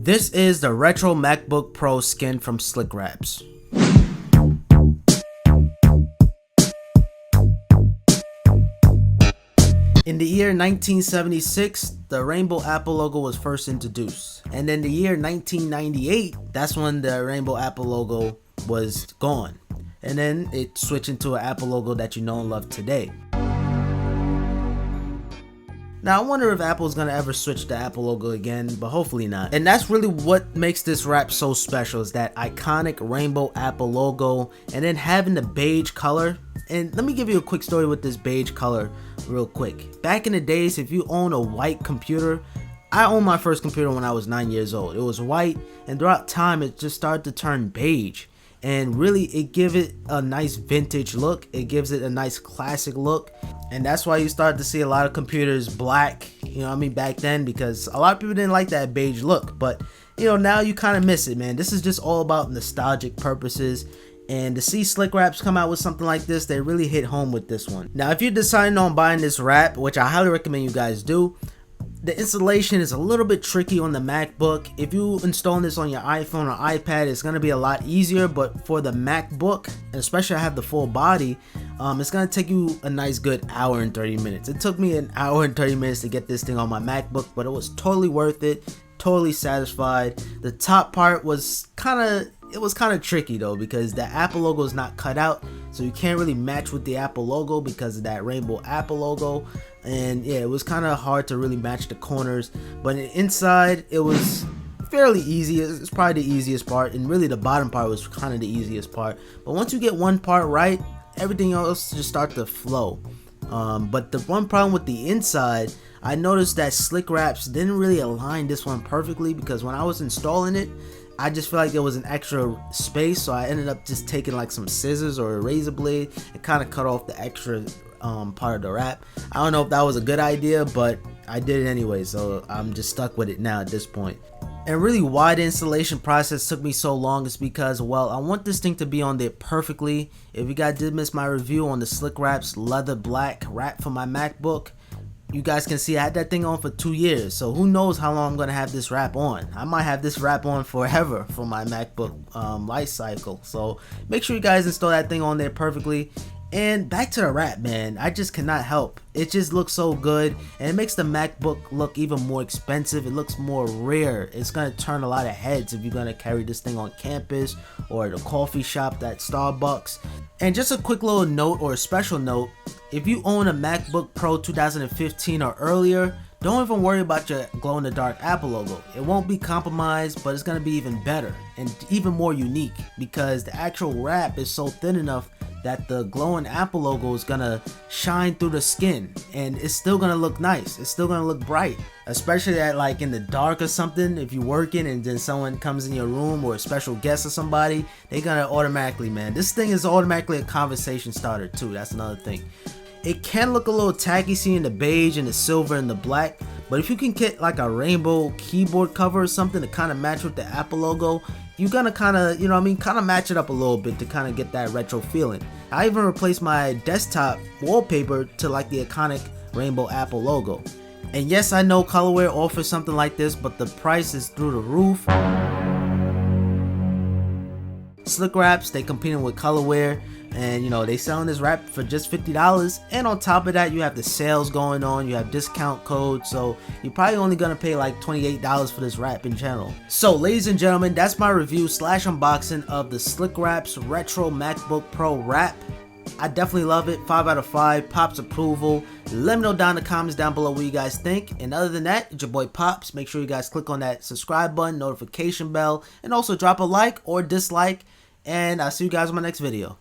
This is the retro MacBook Pro skin from SlickWraps. In the year 1976, the Rainbow Apple logo was first introduced. And in the year 1998, that's when the Rainbow Apple logo was gone. And then it switched into an Apple logo that you know and love today. Now, I wonder if Apple's gonna ever switch the Apple logo again, but hopefully not. And that's really what makes this wrap so special, is that iconic Rainbow Apple logo and then having the beige color. And let me give you a quick story with this beige color real quick. Back in the days, if you own a white computer, I owned my first computer when I was 9 years old. It was white, and throughout time it just started to turn beige. And really, it gives it a nice vintage look. It gives it a nice classic look. And that's why you start to see a lot of computers black, you know what I mean, back then, because a lot of people didn't like that beige look. But, you know, now you kind of miss it, man. This is just all about nostalgic purposes. And to see SlickWraps come out with something like this, they really hit home with this one. Now, if you're deciding on buying this wrap, which I highly recommend you guys do, the installation is a little bit tricky on the MacBook. If you install this on your iPhone or iPad, it's going to be a lot easier. But for the MacBook, and especially I have the full body, it's going to take you a nice good hour and 30 minutes. It took me an hour and 30 minutes to get this thing on my MacBook, but it was totally worth it. Totally satisfied. The top part was kind of tricky though, because the Apple logo is not cut out, so you can't really match with the Apple logo because of that Rainbow Apple logo. And yeah, it was kind of hard to really match the corners, but inside it was fairly easy. It's probably the easiest part, and really the bottom part was kind of the easiest part. But once you get one part right, everything else just starts to flow. But the one problem with the inside, I noticed that SlickWraps didn't really align this one perfectly, because when I was installing it, I just feel like there was an extra space, so I ended up just taking like some scissors or a razor blade and kind of cut off the extra part of the wrap. I don't know if that was a good idea, but I did it anyway, so I'm just stuck with it now at this point. And really why the installation process took me so long is because, well, I want this thing to be on there perfectly. If you guys did miss my review on the SlickWraps leather black wrap for my MacBook, you guys can see I had that thing on for 2 years, so who knows how long I'm gonna have this wrap on. I might have this wrap on forever for my MacBook life cycle. So make sure you guys install that thing on there perfectly. And back to the wrap, man, I just cannot help. It just looks so good, and it makes the MacBook look even more expensive. It looks more rare. It's gonna turn a lot of heads if you're gonna carry this thing on campus or at a coffee shop at Starbucks. And just a quick little note, or a special note, if you own a MacBook Pro 2015 or earlier, don't even worry about your glow-in-the-dark Apple logo. It won't be compromised, but it's gonna be even better and even more unique, because the actual wrap is so thin enough that the glowing Apple logo is gonna shine through the skin, and it's still gonna look nice. It's still gonna look bright, especially at like in the dark or something. If you're working and then someone comes in your room, or a special guest or somebody, they're gonna automatically, man, this thing is automatically a conversation starter too. That's another thing. It can look a little tacky seeing the beige and the silver and the black, but if you can get like a rainbow keyboard cover or something to kind of match with the Apple logo, you're gonna kind of, you know what I mean, kind of match it up a little bit to kind of get that retro feeling. I even replaced my desktop wallpaper to like the iconic Rainbow Apple logo. And yes, I know Colorware offers something like this, but the price is through the roof. SlickWraps, they competing with Colorware, and you know, they selling this wrap for just $50, and on top of that you have the sales going on, you have discount codes, so you're probably only gonna pay like $28 for this wrap in general. So ladies and gentlemen, that's my review / unboxing of the SlickWraps retro MacBook Pro wrap. I definitely love it. 5 out of 5. Pops approval. Let me know down in the comments down below what you guys think. And other than that, it's your boy Pops. Make sure you guys click on that subscribe button, notification bell, and also drop a like or dislike. And I'll see you guys in my next video.